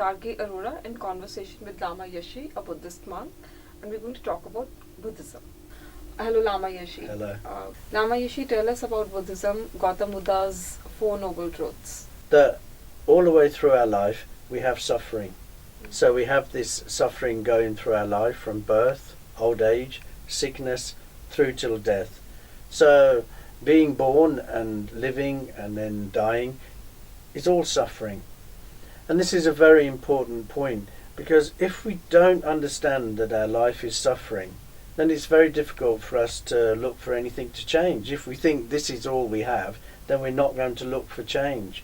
Gargi Arora in conversation with Lama Yeshe, a Buddhist monk, and we're going to talk about Buddhism. Hello, Lama Yeshe. Hello. Lama Yeshe, tell us about Buddhism, Gautama Buddha's Four Noble Truths. That all the way through our life we have suffering. So we have this suffering going through our life from birth, old age, sickness, through till death. So being born and living and then dying is all suffering. And this is a very important point, because if we don't understand that our life is suffering, then it's very difficult for us to look for anything to change. If we think this is all we have, then we're not going to look for change.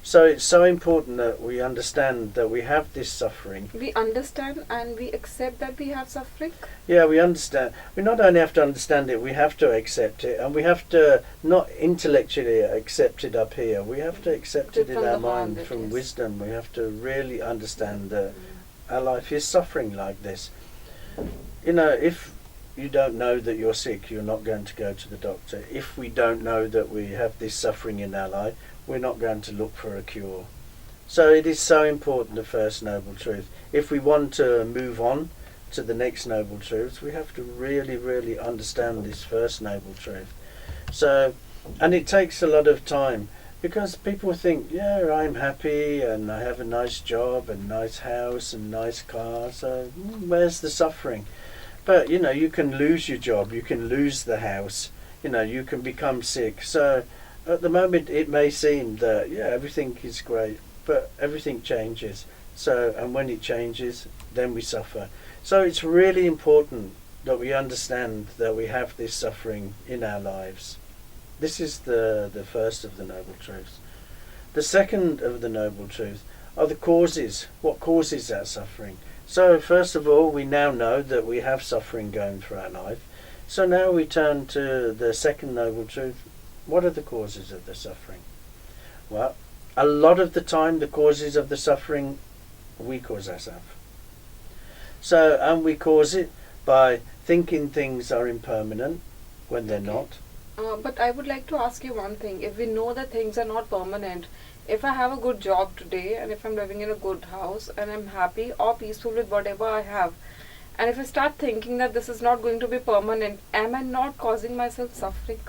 So it's so important that we understand that we have this suffering. We understand and we accept that we have suffering? Yeah, we understand. We not only have to understand it, we have to accept it. And we have to not intellectually accept it up here. We have to accept it in our mind from wisdom. We have to really understand that our life is suffering like this. You know, if you don't know that you're sick, you're not going to go to the doctor. If we don't know that we have this suffering in our life, we're not going to look for a cure. So it is so important, the first noble truth. If we want to move on to the next noble truth, we have to really, really understand this first noble truth. So, and it takes a lot of time, because people think, yeah, I'm happy and I have a nice job and nice house and nice car, so where's the suffering? But, you know, you can lose your job, you can lose the house, you know, you can become sick. So at the moment it may seem that, yeah, everything is great, but everything changes. So, and when it changes, then we suffer. So it's really important that we understand that we have this suffering in our lives. This is the first of the noble truths. The second of the noble truths are the causes. What causes that suffering? So first of all, we now know that we have suffering going through our life. So now we turn to the second noble truth. What are the causes of the suffering? Well, a lot of the time the causes of the suffering we cause ourselves. So, and we cause it by thinking things are impermanent when they're not. But I would like to ask you one thing. If we know that things are not permanent, if I have a good job today and if I'm living in a good house and I'm happy or peaceful with whatever I have, and if I start thinking that this is not going to be permanent, am I not causing myself suffering?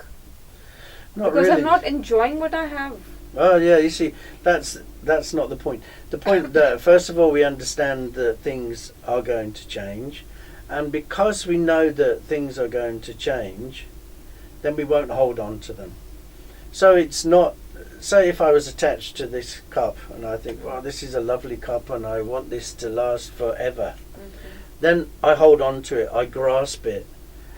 Not because really. I'm not enjoying what I have. Oh yeah, you see, that's not the point. The point that first of all we understand that things are going to change, and because we know that things are going to change, then we won't hold on to them. So it's not, say if I was attached to this cup and I think, wow, this is a lovely cup and I want this to last forever, then I hold on to it, I grasp it,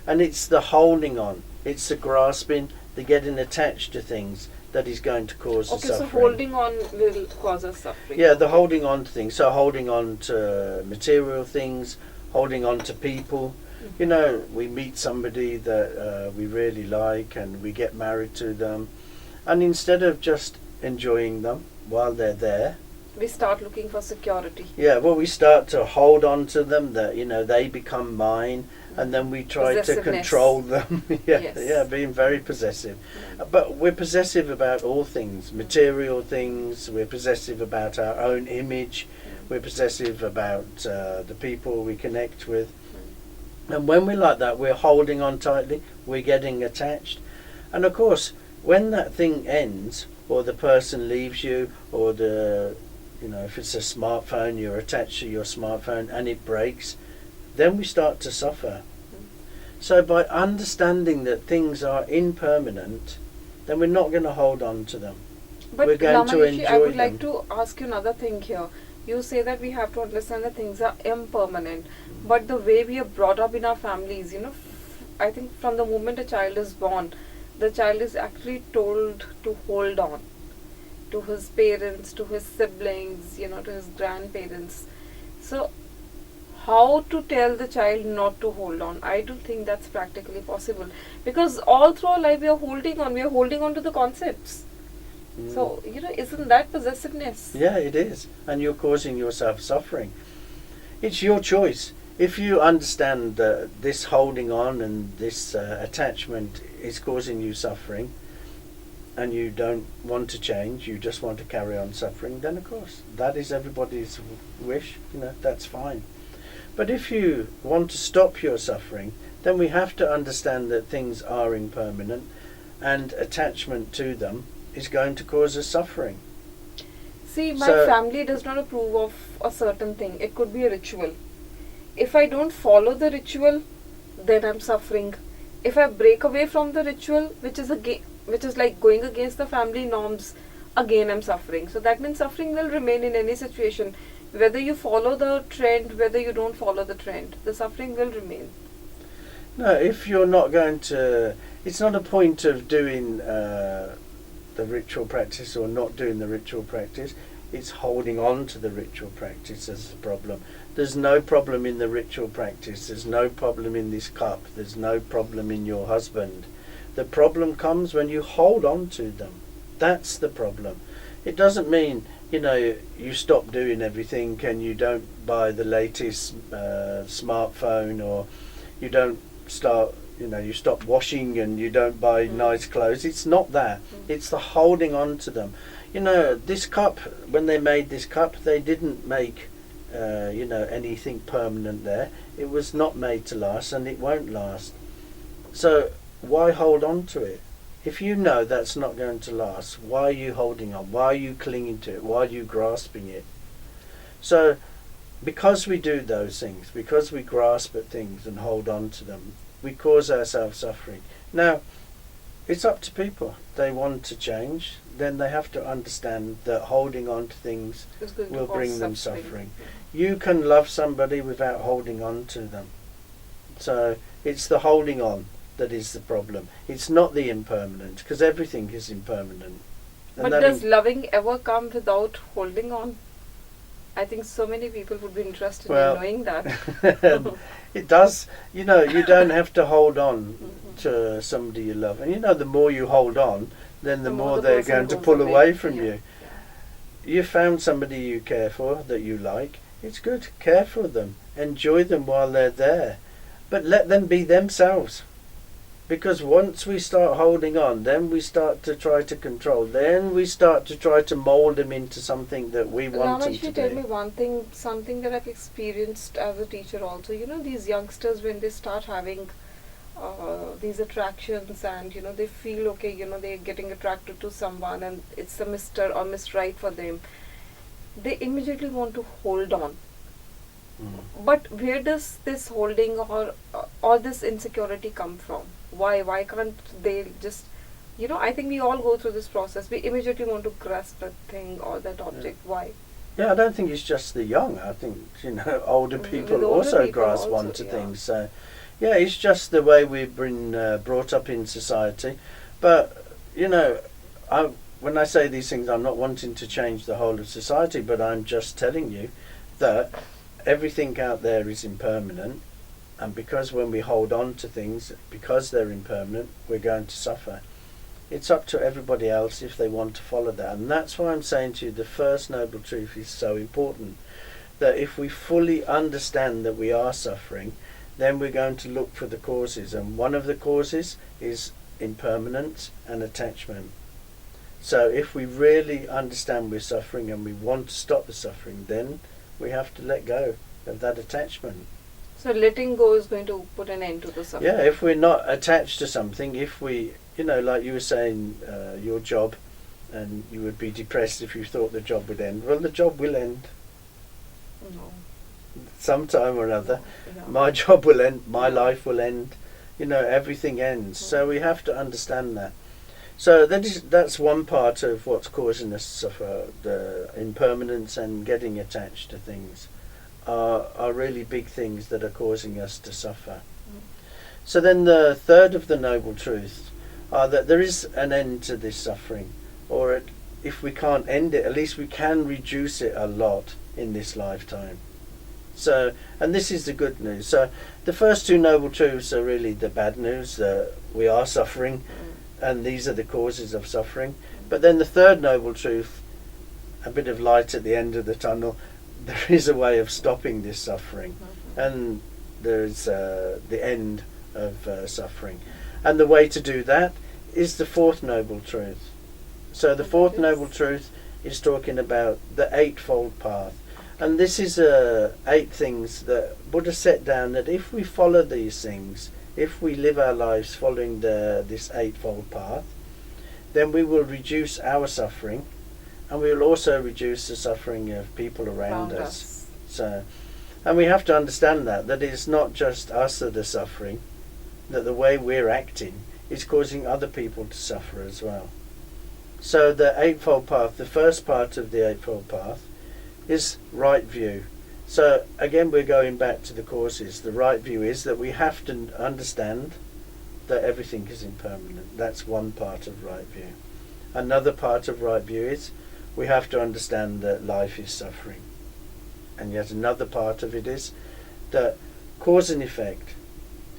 and it's the holding on, it's the grasping, the getting attached to things that is going to cause the suffering. So holding on will cause us suffering. Yeah, the holding on to things. So holding on to material things, holding on to people. You know, we meet somebody that we really like and we get married to them. And instead of just enjoying them while they're there, we start looking for security. Yeah, well, we start to hold on to them, that, you know, they become mine, and then we try to control them. Yeah, being very possessive. But we're possessive about all things, material things, we're possessive about our own image, we're possessive about the people we connect with. And when we're like that, we're holding on tightly, we're getting attached. And of course, when that thing ends, or the person leaves you, or you know, if it's a smartphone, you're attached to your smartphone and it breaks, then we start to suffer. So by understanding that things are impermanent, then we're not going to hold on to them. But we're going Lama to Yeshe, enjoy I would them. like to ask you another thing here. You say that we have to understand that things are impermanent, but the way we are brought up in our families, you know, I think from the moment a child is born, the child is actually told to hold on to his parents, to his siblings, you know, to his grandparents. So how to tell the child not to hold on? I don't think that's practically possible, because all through our life we are holding on to the concepts. So, you know, isn't that possessiveness? Yeah, it is. And you're causing yourself suffering. It's your choice. If you understand that this holding on and this attachment is causing you suffering, and you don't want to change, you just want to carry on suffering, then of course that is everybody's wish, that's fine. But if you want to stop your suffering, then we have to understand that things are impermanent, and attachment to them is going to cause us suffering. See, my family does not approve of a certain thing. It could be a ritual. If I don't follow the ritual, then I'm suffering. If I break away from the ritual, which is like going against the family norms, again I'm suffering. So that means suffering will remain in any situation. Whether you follow the trend, whether you don't follow the trend, the suffering will remain. No, if you're not going to... It's not a point of doing the ritual practice or not doing the ritual practice. It's holding on to the ritual practice as the problem. There's no problem in the ritual practice. There's no problem in this cup. There's no problem in your husband. The problem comes when you hold on to them. That's the problem. It doesn't mean, you stop doing everything and you don't buy the latest smartphone, or you don't start, you stop washing and you don't buy nice clothes. It's not that. It's the holding on to them. This cup, when they made this cup, they didn't make, anything permanent there. It was not made to last, and it won't last. So why hold on to it? If you know that's not going to last, why are you holding on? Why are you clinging to it? Why are you grasping it? So because we do those things, because we grasp at things and hold on to them, we cause ourselves suffering. Now, it's up to people. They want to change, then they have to understand that holding on to things will bring them suffering. You can love somebody without holding on to them. So it's the holding on that is the problem. It's not the impermanent, because everything is impermanent. But does loving ever come without holding on? I think so many people would be interested in knowing that. It does. You don't have to hold on to somebody you love. And the more you hold on, then the more they're going to pull away from you. You found somebody you care for, that you like. It's good. Care for them. Enjoy them while they're there. But let them be themselves. Because once we start holding on, then we start to try to control. Then we start to try to mould them into something that we want them to be. Tell me one thing, something that I've experienced as a teacher also. These youngsters, when they start having these attractions and, they feel okay, they're getting attracted to someone and it's a Mr. or Miss Right for them, they immediately want to hold on. But where does this holding or this insecurity come from? Why can't they just, I think we all go through this process. We immediately want to grasp that thing or that object. Why? Yeah, I don't think it's just the young. I think, older people also grasp onto things. So, yeah, it's just the way we've been brought up in society. But, when I say these things, I'm not wanting to change the whole of society, but I'm just telling you that everything out there is impermanent, and because when we hold on to things, because they're impermanent, we're going to suffer. It's up to everybody else if they want to follow that. And that's why I'm saying to you, the first noble truth is so important, that if we fully understand that we are suffering, then we're going to look for the causes. And one of the causes is impermanence and attachment. So if we really understand we're suffering and we want to stop the suffering, then we have to let go of that attachment. So letting go is going to put an end to the suffering. Yeah, if we're not attached to something, if we, like you were saying, your job, and you would be depressed if you thought the job would end. Well, the job will end. No. Sometime or another. Yeah. My job will end, my life will end. Everything ends. So we have to understand that. So that's one part of what's causing us to suffer. The impermanence and getting attached to things are really big things that are causing us to suffer. So then the third of the noble truths are that there is an end to this suffering, or if we can't end it, at least we can reduce it a lot in this lifetime. So, and this is the good news. So the first two noble truths are really the bad news, that we are suffering, and these are the causes of suffering. But then the third noble truth, a bit of light at the end of the tunnel, there is a way of stopping this suffering, and there's the end of suffering. And the way to do that is the fourth noble truth, So the Fourth Noble Truth is talking about the Eightfold Path. And this is 8 things that Buddha set down, that if we follow these things, if we live our lives following this Eightfold Path, then we will reduce our suffering, and we will also reduce the suffering of people around us. So, and we have to understand that it's not just us that are suffering, that the way we're acting is causing other people to suffer as well. So the Eightfold Path, the first part of the Eightfold Path, is right view. So again, we're going back to the courses. The right view is that we have to understand that everything is impermanent. That's one part of right view. Another part of right view is we have to understand that life is suffering. And yet another part of it is that cause and effect.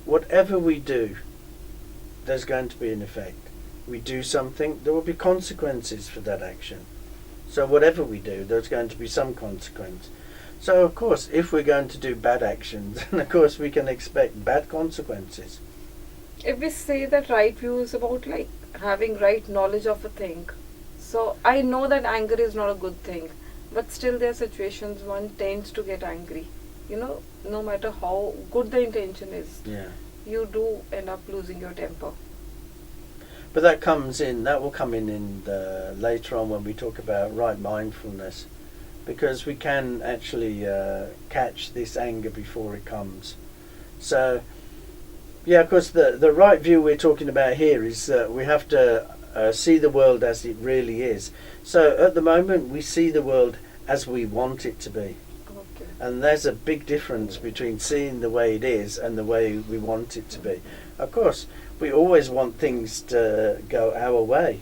Whatever we do, there's going to be an effect. We do something, there will be consequences for that action. So whatever we do, there's going to be some consequence. So of course, if we're going to do bad actions, then of course we can expect bad consequences. If we say that right view is about like having right knowledge of a thing, so I know that anger is not a good thing, but still there are situations one tends to get angry. No matter how good the intention is, you do end up losing your temper. But that will come in later on when we talk about right mindfulness, because we can actually catch this anger before it comes. So, yeah, of course, the right view we're talking about here is that we have to see the world as it really is. So at the moment, we see the world as we want it to be. Okay. And there's a big difference between seeing the way it is and the way we want it to be. Of course, we always want things to go our way,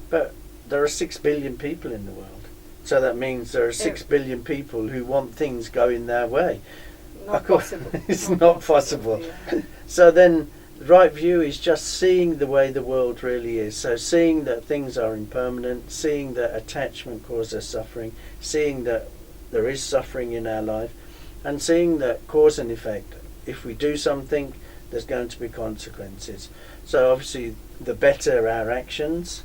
but there are 6 billion people in the world. So that means there are 6 billion people who want things going their way. Not possible. It's not possible. Yeah. So then the right view is just seeing the way the world really is. So seeing that things are impermanent, seeing that attachment causes suffering, seeing that there is suffering in our life, and seeing that cause and effect. If we do something, there's going to be consequences. So obviously the better our actions,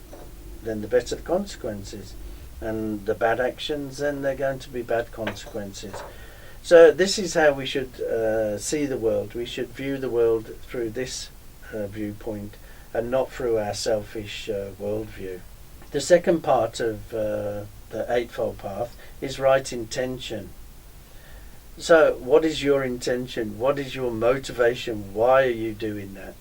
then the better the consequences. And the bad actions, then they're going to be bad consequences. So this is how we should see the world. We should view the world through this viewpoint and not through our selfish worldview. The second part of the Eightfold Path is right intention. So what is your intention? What is your motivation? Why are you doing that?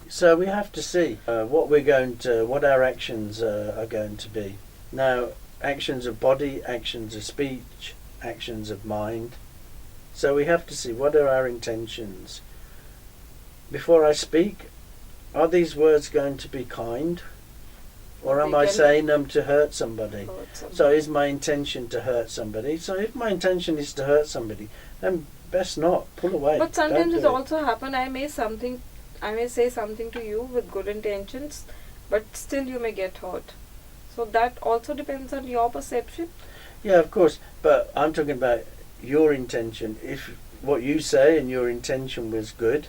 So we have to see what our actions are going to be. Now, actions of body, actions of speech, actions of mind. So we have to see what are our intentions. Before I speak, are these words going to be kind? Or am I saying them to hurt somebody? So is my intention to hurt somebody? So if my intention is to hurt somebody, then best not. Pull away. But sometimes it also happens. I may say something to you with good intentions, but still you may get hurt. So that also depends on your perception. Yeah, of course. But I'm talking about your intention. If what you say and your intention was good,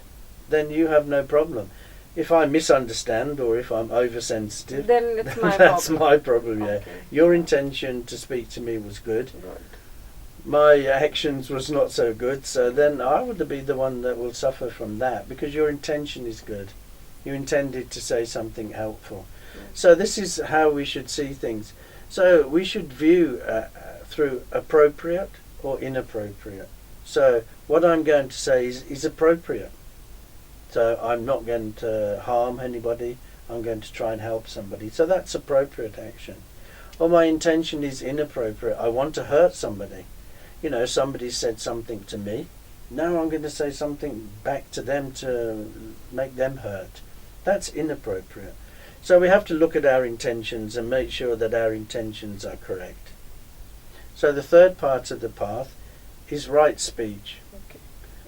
then you have no problem. If I misunderstand or if I'm oversensitive, then it's my that's problem. my problem. Yeah, Okay. Your intention to speak to me was good. Right. My actions was not so good. So then I would be the one that will suffer from that, because your intention is good. You intended to say something helpful. Yeah. So this is how we should see things. So we should view through appropriate or inappropriate. So what I'm going to say is appropriate. So I'm not going to harm anybody. I'm going to try and help somebody. So that's appropriate action. Or my intention is inappropriate. I want to hurt somebody. Somebody said something to me. Now I'm going to say something back to them to make them hurt. That's inappropriate. So we have to look at our intentions and make sure that our intentions are correct. So the third part of the path is right speech. Okay.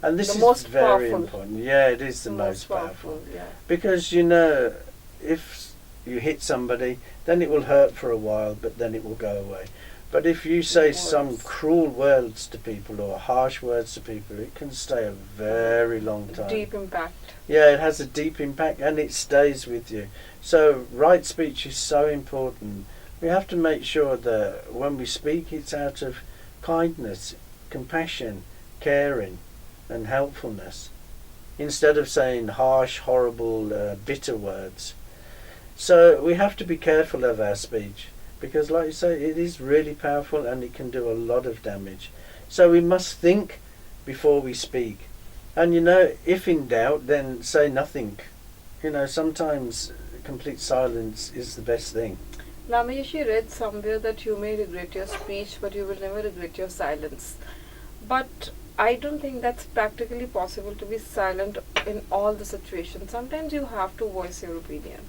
And this the is most very powerful. important. Yeah, it is the most powerful. Yeah. Because if you hit somebody, then it will hurt for a while, but then it will go away. But if you say Words. some cruel words to people or harsh words to people, it can stay a very long time. Deep impact. Yeah, it has a deep impact and it stays with you. So right speech is so important. We have to make sure that when we speak, it's out of kindness, compassion, caring and helpfulness, instead of saying harsh, horrible, bitter words. So we have to be careful of our speech, because like you say, it is really powerful and it can do a lot of damage. So we must think before we speak. And if in doubt, then say nothing. Sometimes complete silence is the best thing. Lama Yeshe read somewhere that you may regret your speech, but you will never regret your silence. But I don't think that's practically possible to be silent in all the situations. Sometimes you have to voice your opinion.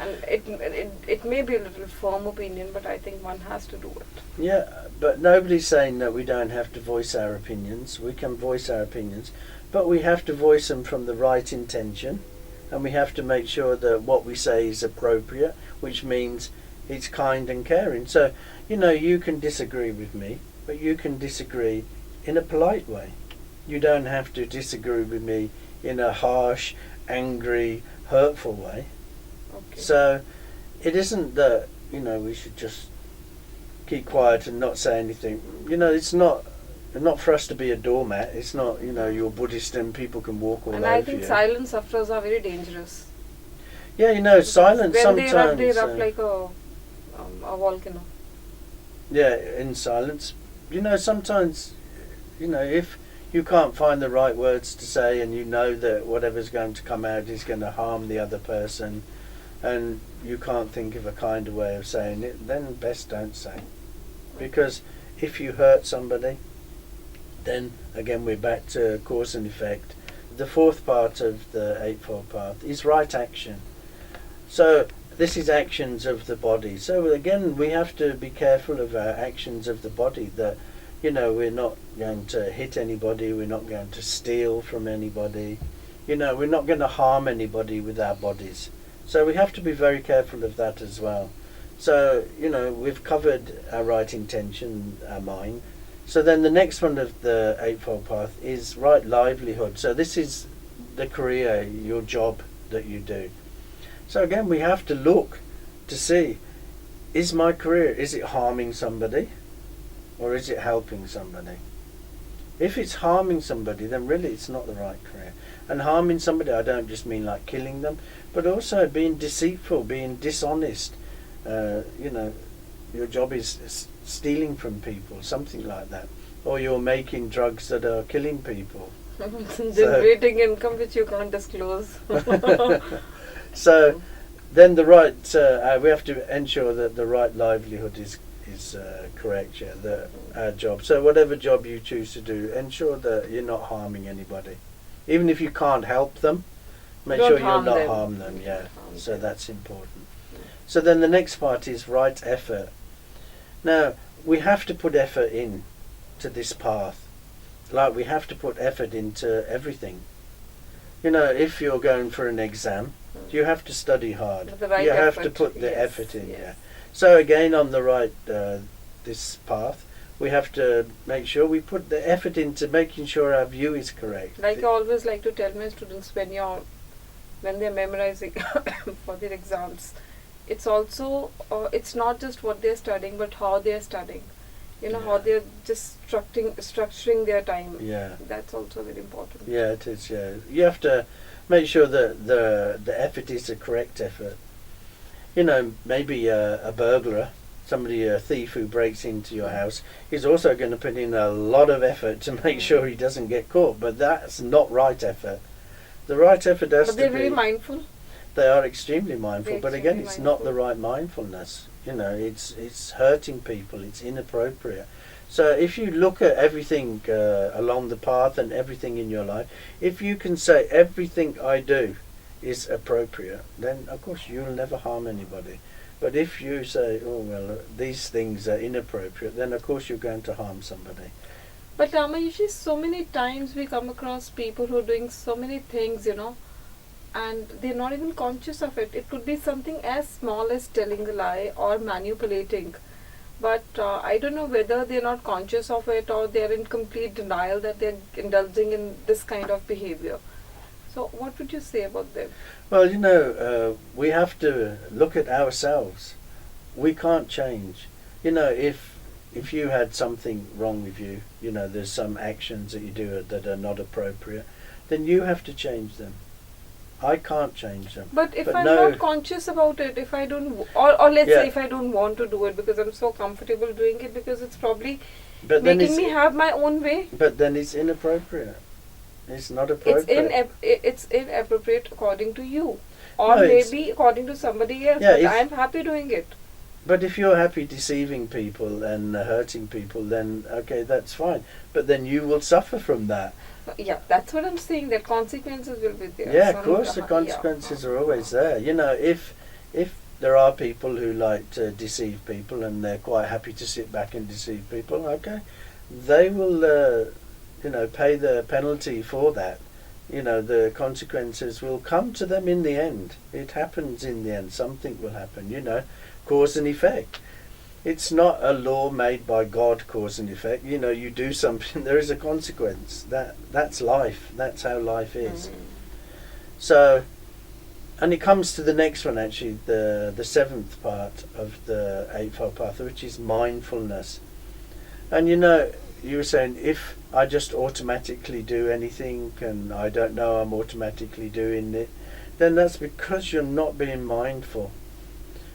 And it may be a little firm opinion, but I think one has to do it. Yeah, but nobody's saying that we don't have to voice our opinions. We can voice our opinions, but we have to voice them from the right intention, and we have to make sure that what we say is appropriate, which means it's kind and caring. So, you can disagree with me, but you can disagree in a polite way. You don't have to disagree with me in a harsh, angry, hurtful way. Okay. So it isn't that, we should just keep quiet and not say anything. It's not for us to be a doormat. It's not, you're Buddhist and people can walk all and over you. I think silent sufferers are very dangerous. Yeah, silence when sometimes. They erupt like a volcano. Yeah, in silence. Sometimes, if you can't find the right words to say and you know that whatever's going to come out is going to harm the other person, and you can't think of a kinder way of saying it, then best don't say. Because if you hurt somebody, then again we're back to cause and effect. The fourth part of the Eightfold Path is right action. So this is actions of the body. So again, we have to be careful of our actions of the body, that we're not going to hit anybody, we're not going to steal from anybody, we're not going to harm anybody with our bodies. So we have to be very careful of that as well. So, we've covered our right intention, our mind. So then the next one of the Eightfold Path is right livelihood. So this is the career, your job that you do. So again, we have to look to see, is my career, is it harming somebody or is it helping somebody? If it's harming somebody, then really it's not the right career. And harming somebody, I don't just mean like killing them, but also being deceitful, being dishonest. Your job is stealing from people, something like that. Or you're making drugs that are killing people. Generating income which you can't disclose. So then we have to ensure that the right livelihood is correct, our job. So whatever job you choose to do, ensure that you're not harming anybody. Even if you can't help them, make Don't sure you're harm not them. harm them, yeah. So that's important. So then the next part is right effort. Now, we have to put effort in to this path. Like we have to put effort into everything. If you're going for an exam, you have to study hard. With the right you have effort, to put the yes, effort in, yes. yeah. So again, on the right, this path, we have to make sure we put the effort into making sure our view is correct. Like I always like to tell my students, when they're memorizing for their exams, it's also it's not just what they're studying, but how they're studying. How they're just structuring their time. Yeah. That's also very important. Yeah, it is. Yeah, you have to make sure that the effort is the correct effort. Maybe a burglar, a thief who breaks into your house, is also going to put in a lot of effort to make sure he doesn't get caught. But that's not right effort. The right effort has to be. But they're very mindful. They are extremely mindful, but again, extremely it's not the mindful. right mindfulness. It's hurting people. It's inappropriate. So if you look at everything along the path and everything in your life, if you can say everything I do is appropriate, then of course you'll never harm anybody. But if you say, oh well, these things are inappropriate, then of course you're going to harm somebody. But Lama Yeshe, so many times we come across people who are doing so many things, and they're not even conscious of it. It could be something as small as telling a lie or manipulating. but I don't know whether they're not conscious of it or they're in complete denial that they're indulging in this kind of behavior. So what would you say about them? Well, you know, we have to look at ourselves. We can't change. You know, if you had something wrong with you, you know, there's some actions that you do that are not appropriate, then you have to change them. I can't change them. But if I'm not conscious about it, if I don't, or let's say if I don't want to do it because I'm so comfortable doing it because it's probably making me have my own way. But then it's inappropriate. It's not appropriate. It's inappropriate according to you, or maybe according to somebody else. Yeah, but I'm happy doing it. But if you're happy deceiving people and hurting people, then okay, that's fine. But then you will suffer from that. Yeah, that's what I'm saying. That consequences will be there. Yeah, of course, the consequences are always there. You know, if there are people who like to deceive people and they're quite happy to sit back and deceive people, okay, they will, you know, pay the penalty for that. You know, the consequences will come to them in the end. It happens in the end. Something will happen, you know, cause and effect. It's not a law made by God, cause and effect. You know, you do something, there is a consequence. That's life. That's how life is. So, and it comes to the next one actually, the seventh part of the Eightfold Path, which is mindfulness. And you know, you were saying, if I just automatically do anything and I don't know I'm automatically doing it, then that's because you're not being mindful.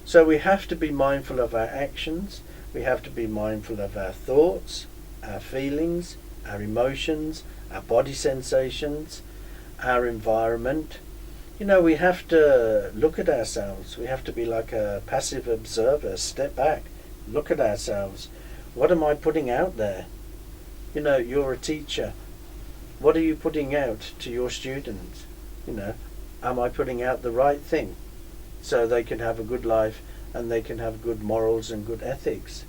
So we have to be mindful of our actions, we have to be mindful of our thoughts, our feelings, our emotions, our body sensations, our environment. You know, we have to look at ourselves. We have to be like a passive observer, step back, look at ourselves. What am I putting out there? You know, you're a teacher. What are you putting out to your students? You know, am I putting out the right thing? So they can have a good life and they can have good morals and good ethics.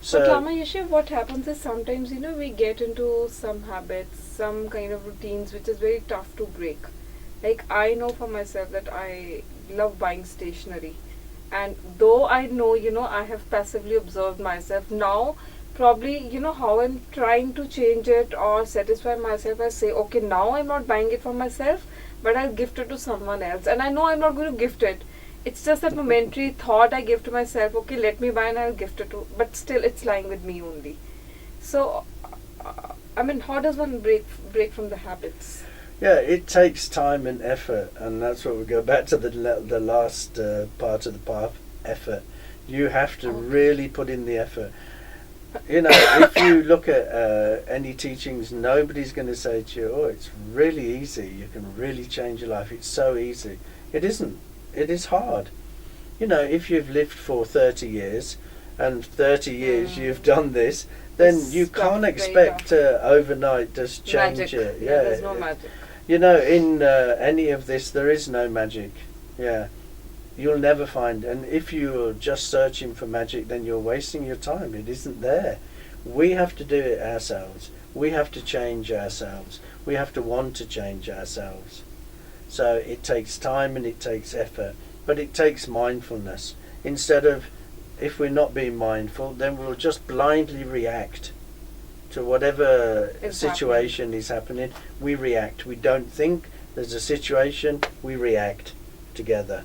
So, but Lama Yeshe, what happens is sometimes, you know, we get into some habits, some kind of routines which is very tough to break. Like I know for myself that I love buying stationery, and though I know, you know, I have passively observed myself, now probably, you know, how I'm trying to change it or satisfy myself, I say, okay, now I'm not buying it for myself, but I'll gift it to someone else. And I know I'm not going to gift it. It's just that momentary thought I give to myself, okay, let me buy and I'll gift it to, but still it's lying with me only. So, I mean, how does one break from the habits? Yeah, it takes time and effort, and that's what we go back to the last part of the path, effort. You have to really put in the effort. You know, if you look at any teachings, nobody's going to say to you, oh, it's really easy, you can really change your life, it's so easy. It isn't. It is hard. You know, if you've lived for 30 years and 30 years you've done this, then you can't expect to overnight just change magic. it. Yeah, there's no magic. You know, in any of this, there is no magic. Yeah. You'll never find, and if you're just searching for magic, then you're wasting your time. It isn't there. We have to do it ourselves. We have to change ourselves. We have to want to change ourselves. So it takes time and it takes effort, but it takes mindfulness. Instead of, if we're not being mindful, then we'll just blindly react to whatever situation is happening. We react. We don't think. There's a situation, we react together.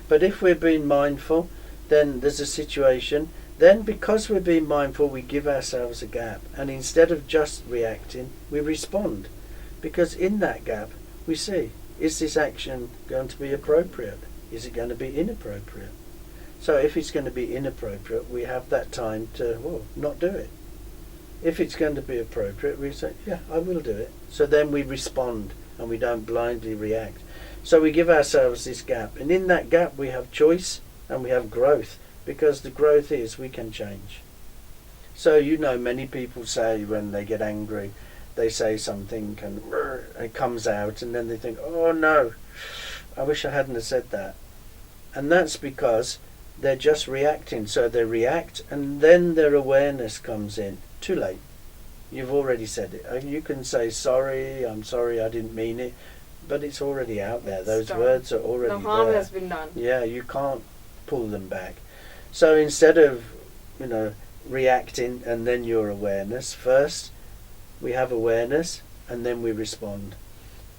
But if we're being mindful, then there's a situation, then because we're being mindful, we give ourselves a gap. And instead of just reacting, we respond. Because in that gap, we see, is this action going to be appropriate? Is it going to be inappropriate? So if it's going to be inappropriate, we have that time to, well, not do it. If it's going to be appropriate, we say, yeah, I will do it. So then we respond and we don't blindly react. So we give ourselves this gap, and in that gap we have choice and we have growth, because the growth is we can change. So you know, many people say when they get angry, they say something and it comes out, and then they think, oh no, I wish I hadn't have said that. And that's because they're just reacting. So they react and then their awareness comes in. Too late. You've already said it. You can say, sorry, I'm sorry, I didn't mean it. But it's already out there. Those words are already there. The harm has been done. Yeah, you can't pull them back. So instead of reacting and then your awareness. First we have awareness and then we respond.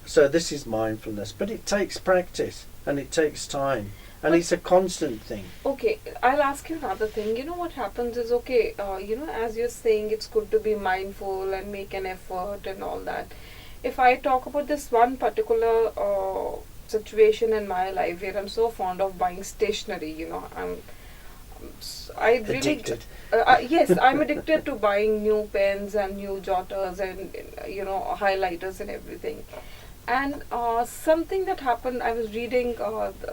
So this is mindfulness, but it takes practice and it takes time, and it's a constant thing. Okay, I'll ask you another thing. What happens is, okay, as you're saying, it's good to be mindful and make an effort and all that. If I talk about this one particular situation in my life where I'm so fond of buying stationery, I really Addicted. Yes, I'm addicted to buying new pens and new jotters and highlighters and everything. And something that happened, I was reading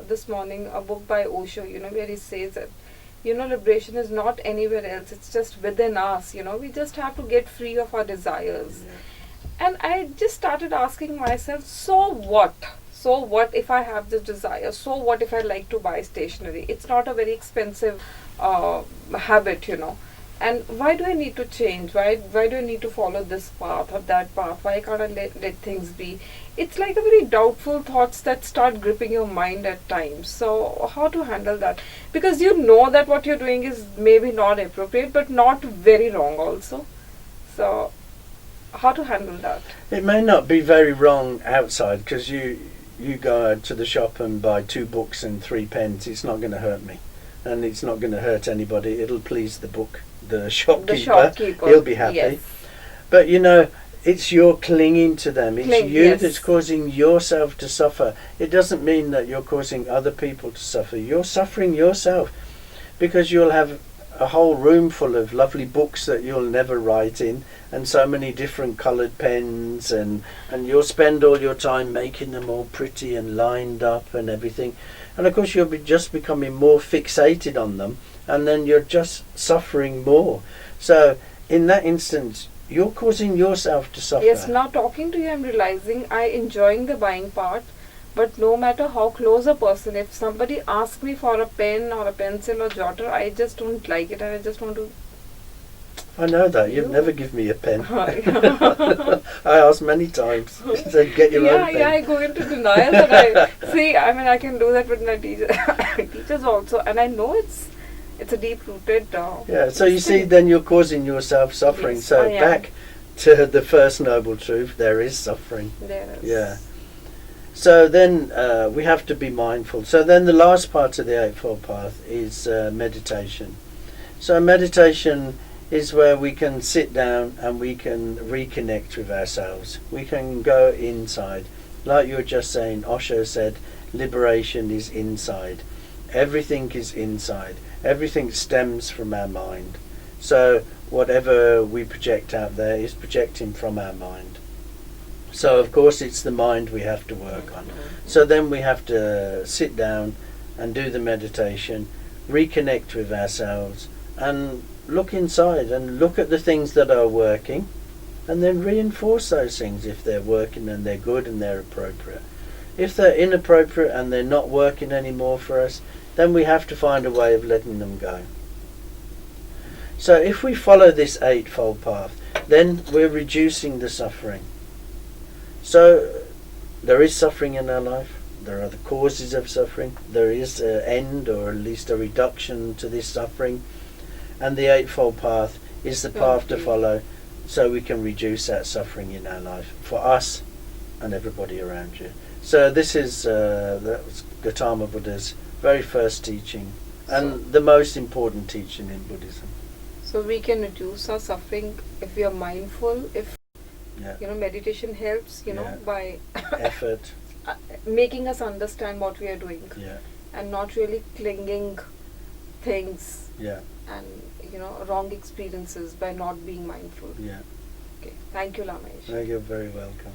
this morning a book by Osho, where he says that liberation is not anywhere else, it's just within us. We just have to get free of our desires. And I just started asking myself, so what? So what if I have this desire? So what if I like to buy stationery? It's not a very expensive habit, And why do I need to change? Why do I need to follow this path or that path? Why can't I let things be? It's like a very doubtful thoughts that start gripping your mind at times. So how to handle that? Because you know that what you're doing is maybe not appropriate, but not very wrong also. So how to handle that? It may not be very wrong outside, because you go to the shop and buy 2 books and 3 pens. It's not going to hurt me, and it's not going to hurt anybody. It'll please the book, the shopkeeper. He'll be happy. Yes. But it's your clinging to them. It's you that's causing yourself to suffer. It doesn't mean that you're causing other people to suffer. You're suffering yourself, because you'll have a whole room full of lovely books that you'll never write in, and so many different coloured pens, and you'll spend all your time making them all pretty and lined up and everything. And of course you'll be just becoming more fixated on them, and then you're just suffering more. So in that instance, you're causing yourself to suffer. Yes, now talking to you, I'm realizing I'm enjoying the buying part, but no matter how close a person, if somebody asks me for a pen or a pencil or jotter, I just don't like it, and I just want to... I know that. You've never given me a pen. I asked many times. He said, get your own pen. Yeah, I go into denial that I can do that with my teachers also, and I know it's a deep-rooted... so you see, then you're causing yourself suffering. Yes, so back to the first noble truth, there is suffering. There is. Yeah. So then we have to be mindful. So then the last part of the Eightfold Path is meditation. So meditation is where we can sit down and we can reconnect with ourselves. We can go inside. Like you were just saying, Osho said, liberation is inside. Everything is inside. Everything stems from our mind. So whatever we project out there is projecting from our mind. So of course it's the mind we have to work on. So then we have to sit down and do the meditation, reconnect with ourselves, and look inside and look at the things that are working, and then reinforce those things if they're working and they're good and they're appropriate. If they're inappropriate and they're not working anymore for us, then we have to find a way of letting them go. So if we follow this Eightfold Path, then we're reducing the suffering. So there is suffering in our life. There are the causes of suffering. There is an end, or at least a reduction to this suffering. And the Eightfold Path is the path to follow, so we can reduce that suffering in our life for us and everybody around you. So this is that was Gautama Buddha's very first teaching, and the most important teaching in Buddhism. So we can reduce our suffering if we are mindful, if meditation helps, by effort, making us understand what we are doing, and not really clinging things, and wrong experiences by not being mindful. Yeah. Okay. Thank you, Lama Yeshe. You're very welcome.